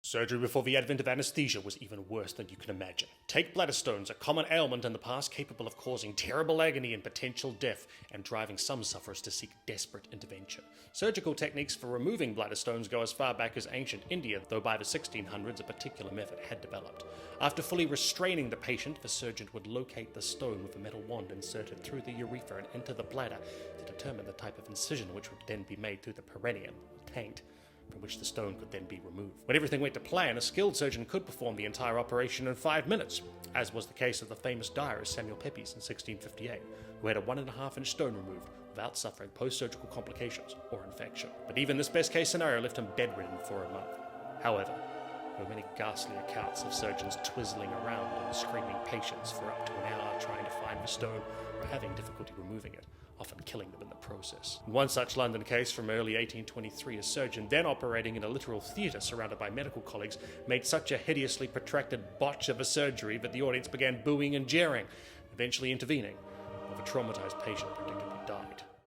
Surgery before the advent of anesthesia was even worse than you can imagine. Take bladder stones, a common ailment in the past capable of causing terrible agony and potential death, and driving some sufferers to seek desperate intervention. Surgical techniques for removing bladder stones go as far back as ancient India, though by the 1600s a particular method had developed. After fully restraining the patient, the surgeon would locate the stone with a metal wand inserted through the urethra and into the bladder to determine the type of incision which would then be made through the perineum, taint, from which the stone could then be removed. When everything went to plan, a skilled surgeon could perform the entire operation in 5 minutes, as was the case of the famous diarist Samuel Pepys in 1658, who had a 1.5-inch stone removed without suffering post-surgical complications or infection. But even this best-case scenario left him bedridden for a month. However, there were many ghastly accounts of surgeons twizzling around and screaming patients for up to an hour trying to find the stone or having difficulty removing it, often killing them in the process. In one such London case from early 1823, a surgeon then operating in a literal theatre surrounded by medical colleagues made such a hideously protracted botch of a surgery that the audience began booing and jeering, eventually intervening, while the traumatized patient predictably died.